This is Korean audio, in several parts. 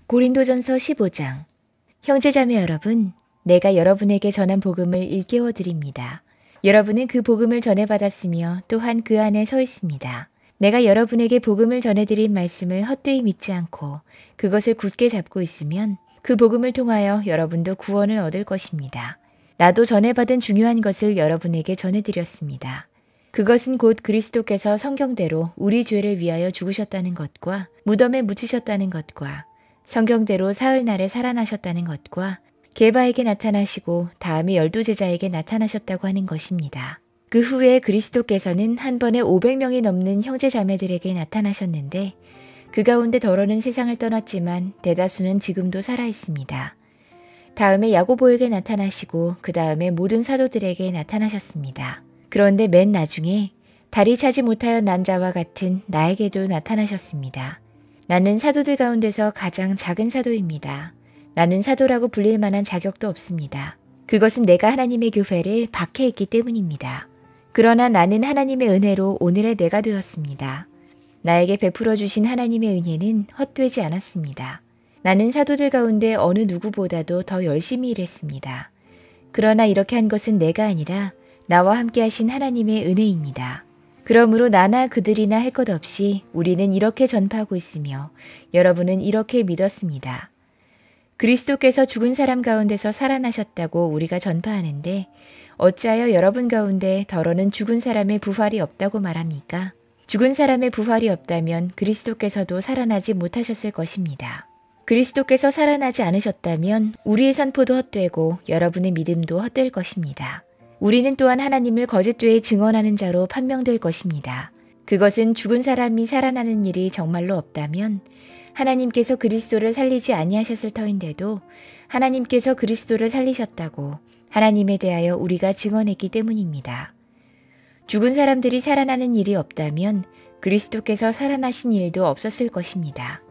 고린도전서 15장. 형제자매 여러분, 내가 여러분에게 전한 복음을 일깨워 드립니다. 여러분은 그 복음을 전해받았으며 또한 그 안에 서 있습니다. 내가 여러분에게 복음을 전해드린 말씀을 헛되이 믿지 않고 그것을 굳게 잡고 있으면 그 복음을 통하여 여러분도 구원을 얻을 것입니다. 나도 전해받은 중요한 것을 여러분에게 전해드렸습니다. 그것은 곧 그리스도께서 성경대로 우리 죄를 위하여 죽으셨다는 것과 무덤에 묻히셨다는 것과 성경대로 사흘날에 살아나셨다는 것과 게바에게 나타나시고 다음에 12제자에게 나타나셨다고 하는 것입니다. 그 후에 그리스도께서는 한 번에 500명이 넘는 형제자매들에게 나타나셨는데 그 가운데 더러는 세상을 떠났지만 대다수는 지금도 살아있습니다. 다음에 야고보에게 나타나시고 그 다음에 모든 사도들에게 나타나셨습니다. 그런데 맨 나중에 다리 차지 못하여 난 자와 같은 나에게도 나타나셨습니다. 나는 사도들 가운데서 가장 작은 사도입니다. 나는 사도라고 불릴 만한 자격도 없습니다. 그것은 내가 하나님의 교회를 박해했기 때문입니다. 그러나 나는 하나님의 은혜로 오늘의 내가 되었습니다. 나에게 베풀어 주신 하나님의 은혜는 헛되지 않았습니다. 나는 사도들 가운데 어느 누구보다도 더 열심히 일했습니다. 그러나 이렇게 한 것은 내가 아니라 나와 함께 하신 하나님의 은혜입니다. 그러므로 나나 그들이나 할 것 없이 우리는 이렇게 전파하고 있으며 여러분은 이렇게 믿었습니다. 그리스도께서 죽은 사람 가운데서 살아나셨다고 우리가 전파하는데 어찌하여 여러분 가운데 더러는 죽은 사람의 부활이 없다고 말합니까? 죽은 사람의 부활이 없다면 그리스도께서도 살아나지 못하셨을 것입니다. 그리스도께서 살아나지 않으셨다면 우리의 선포도 헛되고 여러분의 믿음도 헛될 것입니다. 우리는 또한 하나님을 거짓되이 증언하는 자로 판명될 것입니다. 그것은 죽은 사람이 살아나는 일이 정말로 없다면 하나님께서 그리스도를 살리지 아니하셨을 터인데도 하나님께서 그리스도를 살리셨다고 하나님에 대하여 우리가 증언했기 때문입니다. 죽은 사람들이 살아나는 일이 없다면 그리스도께서 살아나신 일도 없었을 것입니다.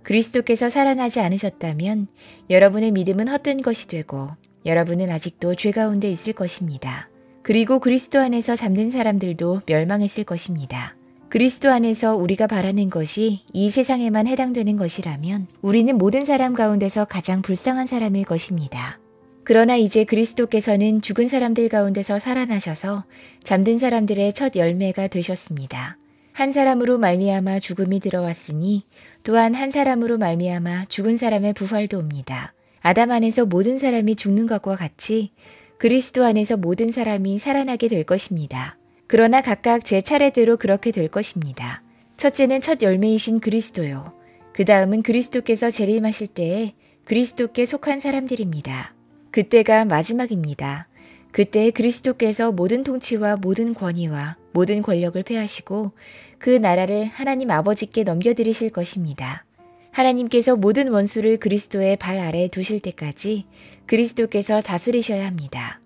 그리스도께서 살아나지 않으셨다면 여러분의 믿음은 헛된 것이 되고 여러분은 아직도 죄 가운데 있을 것입니다. 그리고 그리스도 안에서 잠든 사람들도 멸망했을 것입니다. 그리스도 안에서 우리가 바라는 것이 이 세상에만 해당되는 것이라면 우리는 모든 사람 가운데서 가장 불쌍한 사람일 것입니다. 그러나 이제 그리스도께서는 죽은 사람들 가운데서 살아나셔서 잠든 사람들의 첫 열매가 되셨습니다. 한 사람으로 말미암아 죽음이 들어왔으니 또한 한 사람으로 말미암아 죽은 사람의 부활도 옵니다. 아담 안에서 모든 사람이 죽는 것과 같이 그리스도 안에서 모든 사람이 살아나게 될 것입니다. 그러나 각각 제 차례대로 그렇게 될 것입니다. 첫째는 첫 열매이신 그리스도요. 그 다음은 그리스도께서 재림하실 때에 그리스도께 속한 사람들입니다. 그때가 마지막입니다. 그때 그리스도께서 모든 통치와 모든 권위와 모든 권력을 패하시고 그 나라를 하나님 아버지께 넘겨드리실 것입니다. 하나님께서 모든 원수를 그리스도의 발 아래에 두실 때까지 그리스도께서 다스리셔야 합니다.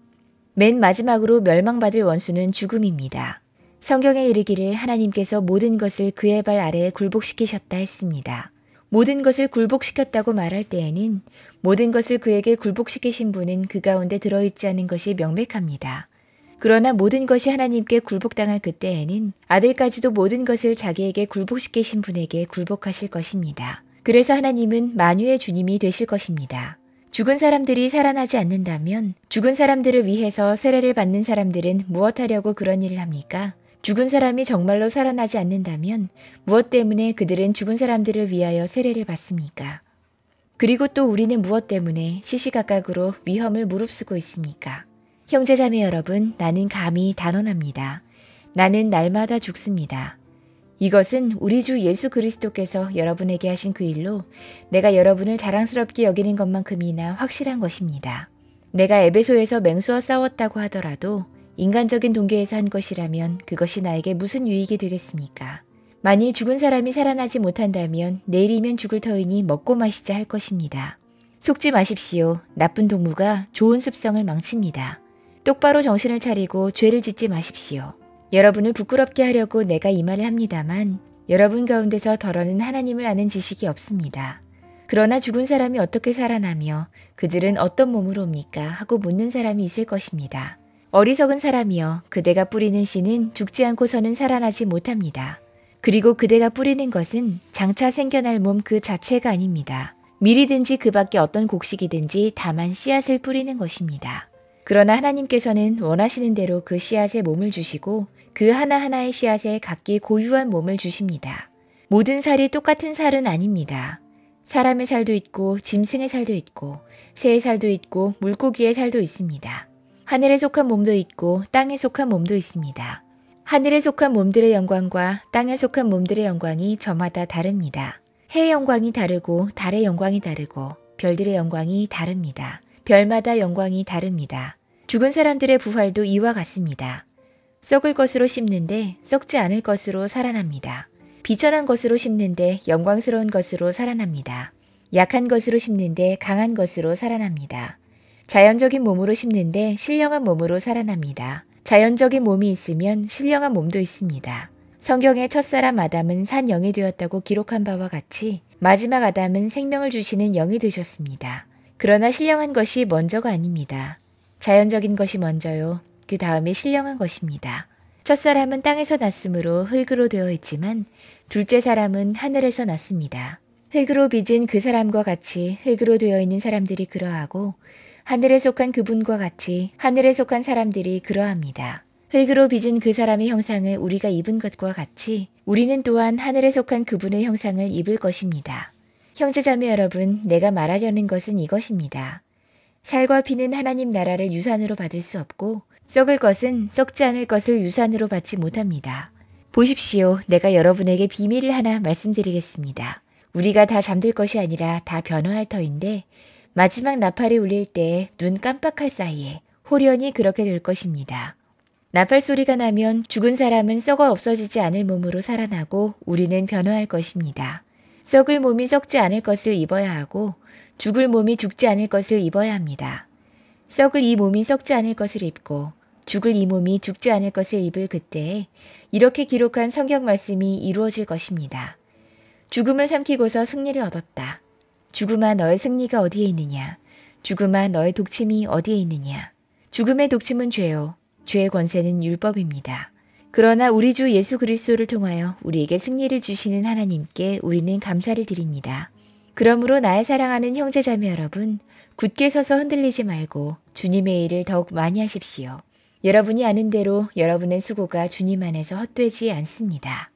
맨 마지막으로 멸망받을 원수는 죽음입니다. 성경에 이르기를 하나님께서 모든 것을 그의 발 아래에 굴복시키셨다 했습니다. 모든 것을 굴복시켰다고 말할 때에는 모든 것을 그에게 굴복시키신 분은 그 가운데 들어있지 않은 것이 명백합니다. 그러나 모든 것이 하나님께 굴복당할 그때에는 아들까지도 모든 것을 자기에게 굴복시키신 분에게 굴복하실 것입니다. 그래서 하나님은 만유의 주님이 되실 것입니다. 죽은 사람들이 살아나지 않는다면 죽은 사람들을 위해서 세례를 받는 사람들은 무엇하려고 그런 일을 합니까? 죽은 사람이 정말로 살아나지 않는다면 무엇 때문에 그들은 죽은 사람들을 위하여 세례를 받습니까? 그리고 또 우리는 무엇 때문에 시시각각으로 위험을 무릅쓰고 있습니까? 형제자매 여러분, 나는 감히 단언합니다. 나는 날마다 죽습니다. 이것은 우리 주 예수 그리스도께서 여러분에게 하신 그 일로 내가 여러분을 자랑스럽게 여기는 것만큼이나 확실한 것입니다. 내가 에베소에서 맹수와 싸웠다고 하더라도 인간적인 동기에서 한 것이라면 그것이 나에게 무슨 유익이 되겠습니까? 만일 죽은 사람이 살아나지 못한다면 내일이면 죽을 터이니 먹고 마시자 할 것입니다. 속지 마십시오. 나쁜 동무가 좋은 습성을 망칩니다. 똑바로 정신을 차리고 죄를 짓지 마십시오. 여러분을 부끄럽게 하려고 내가 이 말을 합니다만 여러분 가운데서 더러는 하나님을 아는 지식이 없습니다. 그러나 죽은 사람이 어떻게 살아나며 그들은 어떤 몸으로 옵니까? 하고 묻는 사람이 있을 것입니다. 어리석은 사람이여, 그대가 뿌리는 씨는 죽지 않고서는 살아나지 못합니다. 그리고 그대가 뿌리는 것은 장차 생겨날 몸 그 자체가 아닙니다. 밀이든지 그 밖에 어떤 곡식이든지 다만 씨앗을 뿌리는 것입니다. 그러나 하나님께서는 원하시는 대로 그 씨앗에 몸을 주시고 그 하나하나의 씨앗에 각기 고유한 몸을 주십니다. 모든 살이 똑같은 살은 아닙니다. 사람의 살도 있고 짐승의 살도 있고 새의 살도 있고 물고기의 살도 있습니다. 하늘에 속한 몸도 있고 땅에 속한 몸도 있습니다. 하늘에 속한 몸들의 영광과 땅에 속한 몸들의 영광이 저마다 다릅니다. 해의 영광이 다르고 달의 영광이 다르고 별들의 영광이 다릅니다. 별마다 영광이 다릅니다. 죽은 사람들의 부활도 이와 같습니다. 썩을 것으로 심는데 썩지 않을 것으로 살아납니다. 비천한 것으로 심는데 영광스러운 것으로 살아납니다. 약한 것으로 심는데 강한 것으로 살아납니다. 자연적인 몸으로 심는데 신령한 몸으로 살아납니다. 자연적인 몸이 있으면 신령한 몸도 있습니다. 성경의 첫사람 아담은 산 영이 되었다고 기록한 바와 같이 마지막 아담은 생명을 주시는 영이 되셨습니다. 그러나 신령한 것이 먼저가 아닙니다. 자연적인 것이 먼저요. 그 다음에 신령한 것입니다. 첫사람은 땅에서 났으므로 흙으로 되어 있지만 둘째 사람은 하늘에서 났습니다. 흙으로 빚은 그 사람과 같이 흙으로 되어 있는 사람들이 그러하고 하늘에 속한 그분과 같이 하늘에 속한 사람들이 그러합니다. 흙으로 빚은 그 사람의 형상을 우리가 입은 것과 같이 우리는 또한 하늘에 속한 그분의 형상을 입을 것입니다. 형제자매 여러분, 내가 말하려는 것은 이것입니다. 살과 피는 하나님 나라를 유산으로 받을 수 없고 썩을 것은 썩지 않을 것을 유산으로 받지 못합니다. 보십시오. 내가 여러분에게 비밀을 하나 말씀드리겠습니다. 우리가 다 잠들 것이 아니라 다 변화할 터인데 마지막 나팔이 울릴 때 눈 깜빡할 사이에 홀연히 그렇게 될 것입니다. 나팔 소리가 나면 죽은 사람은 썩어 없어지지 않을 몸으로 살아나고 우리는 변화할 것입니다. 썩을 몸이 썩지 않을 것을 입어야 하고 죽을 몸이 죽지 않을 것을 입어야 합니다. 썩을 이 몸이 썩지 않을 것을 입고 죽을 이 몸이 죽지 않을 것을 입을 그때에 이렇게 기록한 성경 말씀이 이루어질 것입니다. 죽음을 삼키고서 승리를 얻었다. 죽음아 너의 승리가 어디에 있느냐? 죽음아 너의 독침이 어디에 있느냐? 죽음의 독침은 죄요. 죄의 권세는 율법입니다. 그러나 우리 주 예수 그리스도를 통하여 우리에게 승리를 주시는 하나님께 우리는 감사를 드립니다. 그러므로 나의 사랑하는 형제자매 여러분, 굳게 서서 흔들리지 말고 주님의 일을 더욱 많이 하십시오. 여러분이 아는 대로 여러분의 수고가 주님 안에서 헛되지 않습니다.